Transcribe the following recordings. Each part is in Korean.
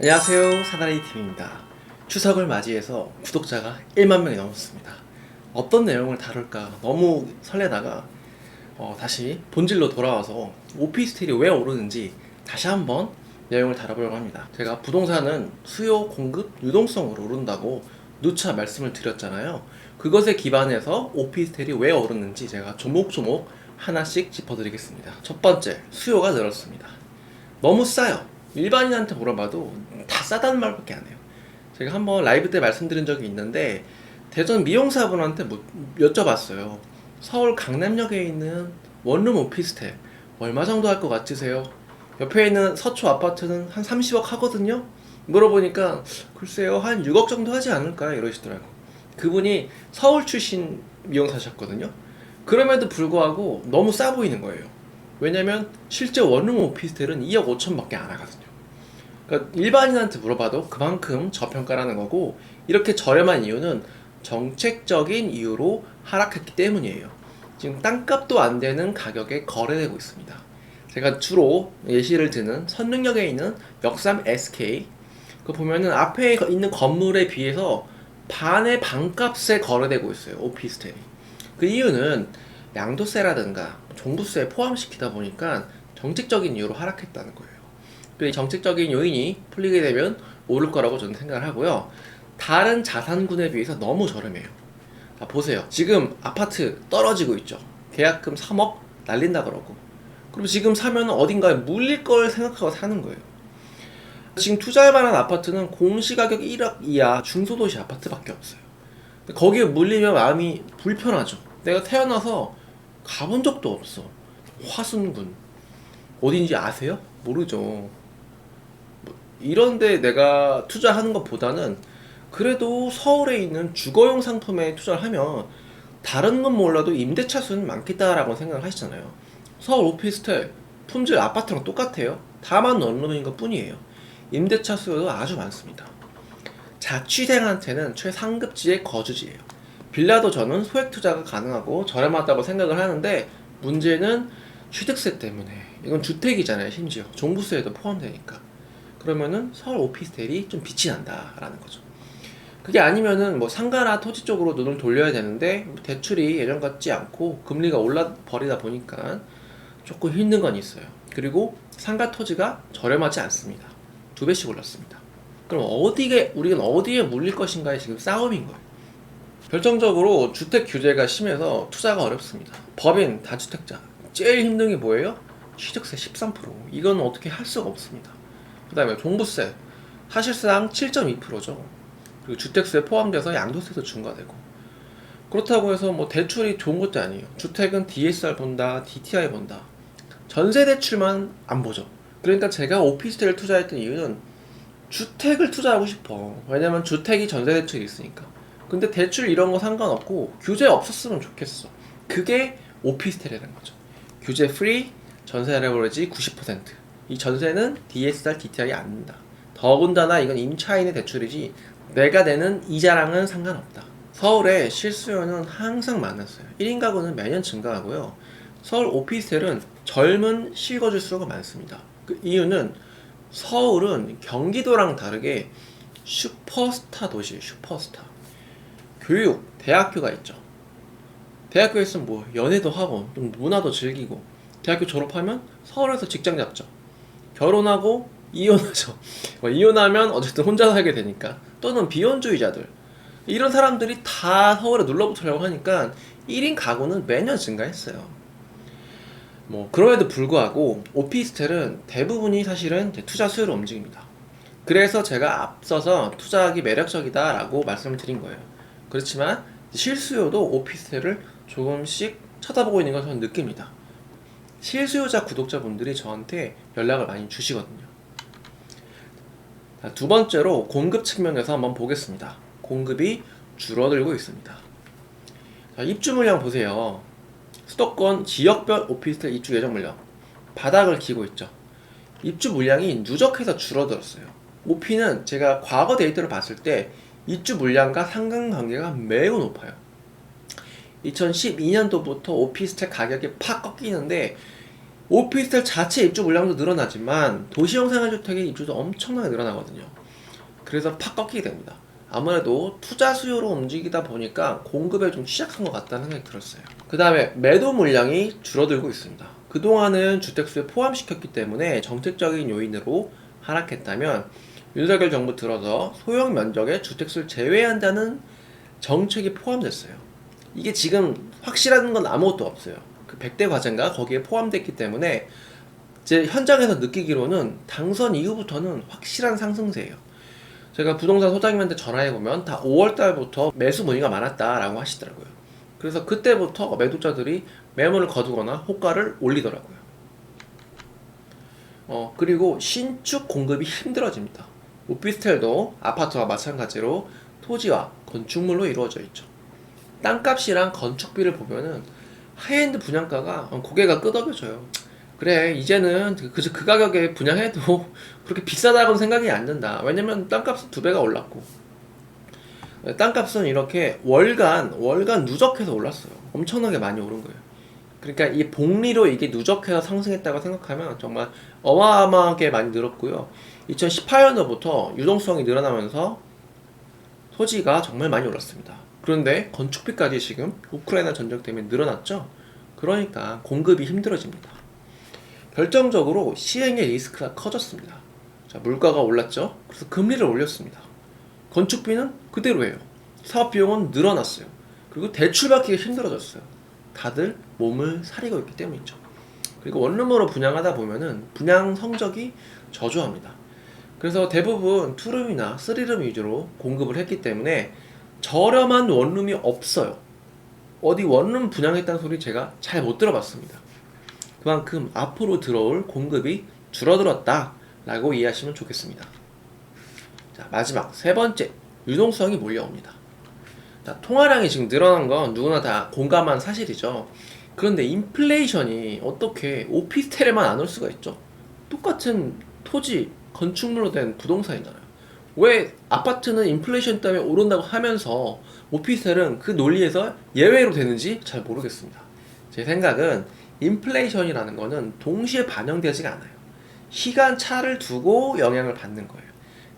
안녕하세요, 사다리 팀입니다. 추석을 맞이해서 구독자가 1만 명이 넘었습니다. 어떤 내용을 다룰까 너무 설레다가 다시 본질로 돌아와서 오피스텔이 왜 오르는지 다시 한번 내용을 다뤄보려고 합니다. 제가 부동산은 수요, 공급, 유동성으로 오른다고 누차 말씀을 드렸잖아요. 그것에 기반해서 오피스텔이 왜 오르는지 제가 조목조목 하나씩 짚어드리겠습니다. 첫 번째, 수요가 늘었습니다. 너무 싸요. 일반인한테 물어봐도 다 싸다는 말밖에 안 해요. 제가 한번 라이브 때 말씀드린 적이 있는데 대전 미용사분한테 여쭤봤어요. 서울 강남역에 있는 원룸 오피스텔 얼마 정도 할 것 같으세요? 옆에 있는 서초 아파트는 한 30억 하거든요? 물어보니까 글쎄요 한 6억 정도 하지 않을까요? 이러시더라고요. 그분이 서울 출신 미용사셨거든요. 그럼에도 불구하고 너무 싸 보이는 거예요. 왜냐면 실제 원룸 오피스텔은 2억 5천밖에 안 하거든요. 그러니까 일반인한테 물어봐도 그만큼 저평가라는 거고, 이렇게 저렴한 이유는 정책적인 이유로 하락했기 때문이에요. 지금 땅값도 안 되는 가격에 거래되고 있습니다. 제가 주로 예시를 드는 선릉역에 있는 역삼 SK, 그 보면은 앞에 있는 건물에 비해서 반의 반값에 거래되고 있어요, 오피스텔이. 그 이유는 양도세라든가 종부세 포함시키다 보니까 정책적인 이유로 하락했다는 거예요. 그 정책적인 요인이 풀리게 되면 오를 거라고 저는 생각을 하고요. 다른 자산군에 비해서 너무 저렴해요. 자, 보세요. 지금 아파트 떨어지고 있죠. 계약금 3억 날린다 그러고. 그럼 지금 사면 어딘가에 물릴 걸 생각하고 사는 거예요. 지금 투자할 만한 아파트는 공시가격 1억 이하 중소도시 아파트밖에 없어요. 거기에 물리면 마음이 불편하죠. 내가 태어나서 가본 적도 없어. 화순군 어딘지 아세요? 모르죠. 이런데 내가 투자하는 것보다는 그래도 서울에 있는 주거용 상품에 투자를 하면 다른 건 몰라도 임대차 수는 많겠다라고 생각을 하시잖아요. 서울 오피스텔 품질 아파트랑 똑같아요. 다만 원룸인 것 뿐이에요. 임대차 수요도 아주 많습니다. 자취생한테는 최상급지의 거주지예요. 빌라도 저는 소액 투자가 가능하고 저렴하다고 생각을 하는데, 문제는 취득세 때문에, 이건 주택이잖아요. 심지어 종부세에도 포함되니까. 그러면은 서울 오피스텔이 좀 빛이 난다라는 거죠. 그게 아니면은 뭐 상가나 토지 쪽으로 눈을 돌려야 되는데 대출이 예전 같지 않고 금리가 올라 버리다 보니까 조금 힘든 건 있어요. 그리고 상가 토지가 저렴하지 않습니다. 2배씩 올랐습니다. 그럼 우리가 어디에 물릴 것인가에 지금 싸움인 거예요. 결정적으로 주택 규제가 심해서 투자가 어렵습니다. 법인 다주택자 제일 힘든 게 뭐예요? 취득세 13%. 이건 어떻게 할 수가 없습니다. 그 다음에 종부세 사실상 7.2%죠. 그리고 주택세 포함돼서 양도세도 중과되고. 그렇다고 해서 뭐 대출이 좋은 것도 아니에요. 주택은 DSR 본다, DTI 본다. 전세 대출만 안 보죠. 그러니까 제가 오피스텔을 투자했던 이유는 주택을 투자하고 싶어. 왜냐면 주택이 전세 대출이 있으니까. 근데 대출 이런 거 상관없고 규제 없었으면 좋겠어. 그게 오피스텔이라는 거죠. 규제 프리, 전세 레버리지 90%. 이 전세는 DSR, DTI 안 된다. 더군다나 이건 임차인의 대출이지 내가 내는 이자랑은 상관없다. 서울의 실수요는 항상 많았어요. 1인 가구는 매년 증가하고요. 서울 오피스텔은 젊은 실거주 수요가 많습니다. 그 이유는 서울은 경기도랑 다르게 슈퍼스타 도시예요. 슈퍼스타. 교육, 대학교가 있죠. 대학교에 있으면 뭐 연애도 하고 좀 문화도 즐기고, 대학교 졸업하면 서울에서 직장 잡죠. 결혼하고 이혼하죠. 이혼하면 어쨌든 혼자 살게 되니까. 또는 비혼주의자들, 이런 사람들이 다 서울에 눌러붙으려고 하니까 1인 가구는 매년 증가했어요. 뭐 그럼에도 불구하고 오피스텔은 대부분이 사실은 투자 수요로 움직입니다. 그래서 제가 앞서서 투자하기 매력적이다 라고 말씀을 드린 거예요. 그렇지만 실수요도 오피스텔을 조금씩 쳐다보고 있는 걸 저는 느낍니다. 실수요자 구독자분들이 저한테 연락을 많이 주시거든요. 두 번째로 공급 측면에서 한번 보겠습니다. 공급이 줄어들고 있습니다. 자, 입주 물량 보세요. 수도권 지역별 오피스텔 입주 예정 물량 바닥을 기고 있죠. 입주 물량이 누적해서 줄어들었어요. 오피는 제가 과거 데이터를 봤을 때 입주 물량과 상관관계가 매우 높아요. 2012년도부터 오피스텔 가격이 팍 꺾이는데 오피스텔 자체 입주 물량도 늘어나지만 도시형 생활주택의 입주도 엄청나게 늘어나거든요. 그래서 팍 꺾이게 됩니다. 아무래도 투자 수요로 움직이다 보니까 공급에 좀 취약한 것 같다는 생각이 들었어요. 그 다음에 매도 물량이 줄어들고 있습니다. 그동안은 주택수에 포함시켰기 때문에 정책적인 요인으로 하락했다면 윤석열 정부 들어서 소형 면적의 주택수를 제외한다는 정책이 포함됐어요. 이게 지금 확실한 건 아무것도 없어요. 그 100대 과제인가 거기에 포함됐기 때문에 제 현장에서 느끼기로는 당선 이후부터는 확실한 상승세예요. 제가 부동산 소장님한테 전화해보면 다 5월달부터 매수 문의가 많았다라고 하시더라고요. 그래서 그때부터 매도자들이 매물을 거두거나 호가를 올리더라고요. 그리고 신축 공급이 힘들어집니다. 오피스텔도 아파트와 마찬가지로 토지와 건축물로 이루어져 있죠. 땅값이랑 건축비를 보면은 하이엔드 분양가가 고개가 끄덕여져요. 그래, 이제는 그 가격에 분양해도 그렇게 비싸다고는 생각이 안 든다. 왜냐면 땅값은 2배가 올랐고, 땅값은 이렇게 월간 누적해서 올랐어요. 엄청나게 많이 오른 거예요. 그러니까 이 복리로 이게 누적해서 상승했다고 생각하면 정말 어마어마하게 많이 늘었고요. 2018년도부터 유동성이 늘어나면서 토지가 정말 많이 올랐습니다. 그런데 건축비까지 지금 우크라이나 전쟁 때문에 늘어났죠. 그러니까 공급이 힘들어집니다. 결정적으로 시행의 리스크가 커졌습니다. 자, 물가가 올랐죠. 그래서 금리를 올렸습니다. 건축비는 그대로예요. 사업 비용은 늘어났어요. 그리고 대출받기가 힘들어졌어요. 다들 몸을 사리고 있기 때문이죠. 그리고 원룸으로 분양하다 보면은 분양 성적이 저조합니다. 그래서 대부분 투룸이나 쓰리룸 위주로 공급을 했기 때문에 저렴한 원룸이 없어요. 어디 원룸 분양했다는 소리 제가 잘 못 들어봤습니다. 그만큼 앞으로 들어올 공급이 줄어들었다 라고 이해하시면 좋겠습니다. 자, 마지막 세 번째, 유동성이 몰려옵니다. 자, 통화량이 지금 늘어난 건 누구나 다 공감한 사실이죠. 그런데 인플레이션이 어떻게 오피스텔에만 안 올 수가 있죠? 똑같은 토지, 건축물로 된 부동산이잖아요. 왜 아파트는 인플레이션 때문에 오른다고 하면서 오피스텔은 그 논리에서 예외로 되는지 잘 모르겠습니다. 제 생각은 인플레이션이라는 거는 동시에 반영되지가 않아요. 시간차를 두고 영향을 받는 거예요.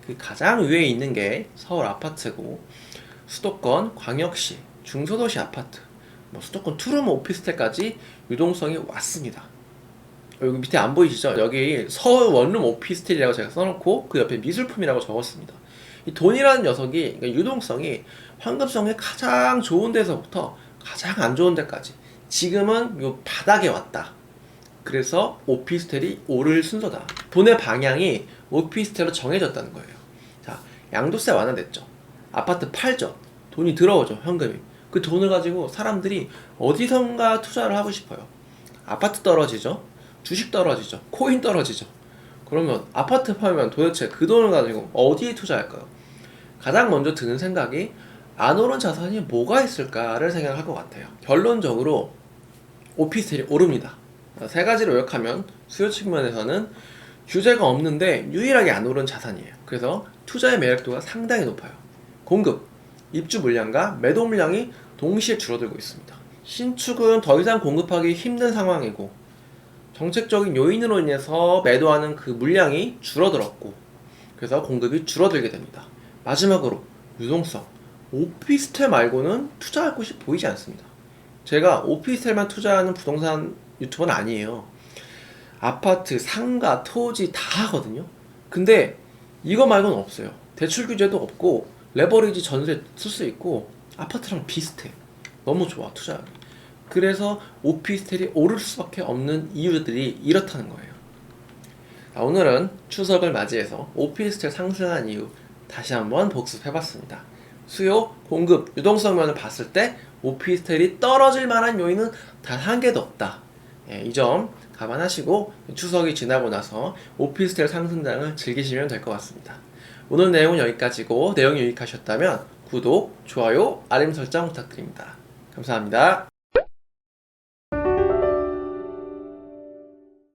그 가장 위에 있는 게 서울 아파트고, 수도권, 광역시, 중소도시 아파트, 수도권 투룸 오피스텔까지 유동성이 왔습니다. 여기 밑에 안 보이시죠? 여기 서울 원룸 오피스텔이라고 제가 써놓고 그 옆에 미술품이라고 적었습니다. 이 돈이라는 녀석이, 그러니까 유동성이 황금성의 가장 좋은 데서부터 가장 안 좋은 데까지 지금은 요 바닥에 왔다. 그래서 오피스텔이 오를 순서다. 돈의 방향이 오피스텔로 정해졌다는 거예요. 자, 양도세 완화됐죠. 아파트 팔죠. 돈이 들어오죠. 현금이. 그 돈을 가지고 사람들이 어디선가 투자를 하고 싶어요. 아파트 떨어지죠. 주식 떨어지죠. 코인 떨어지죠. 그러면 아파트 팔면 도대체 그 돈을 가지고 어디에 투자할까요? 가장 먼저 드는 생각이 안 오른 자산이 뭐가 있을까를 생각할 것 같아요. 결론적으로 오피스텔이 오릅니다. 세 가지로 요약하면 수요 측면에서는 규제가 없는데 유일하게 안 오른 자산이에요. 그래서 투자의 매력도가 상당히 높아요. 공급, 입주 물량과 매도 물량이 동시에 줄어들고 있습니다. 신축은 더 이상 공급하기 힘든 상황이고, 정책적인 요인으로 인해서 매도하는 그 물량이 줄어들었고, 그래서 공급이 줄어들게 됩니다. 마지막으로 유동성. 오피스텔 말고는 투자할 곳이 보이지 않습니다. 제가 오피스텔만 투자하는 부동산 유튜버는 아니에요. 아파트, 상가, 토지 다 하거든요. 근데 이거 말고는 없어요. 대출 규제도 없고 레버리지 전세 쓸 수 있고 아파트랑 비슷해. 너무 좋아, 투자하기. 그래서 오피스텔이 오를 수밖에 없는 이유들이 이렇다는 거예요. 자, 오늘은 추석을 맞이해서 오피스텔 상승한 이유 다시 한번 복습해봤습니다. 수요, 공급, 유동성 면을 봤을 때 오피스텔이 떨어질 만한 요인은 단 한 개도 없다. 이 점 감안하시고 추석이 지나고 나서 오피스텔 상승장을 즐기시면 될 것 같습니다. 오늘 내용은 여기까지고, 내용이 유익하셨다면 구독, 좋아요, 알림 설정 부탁드립니다. 감사합니다.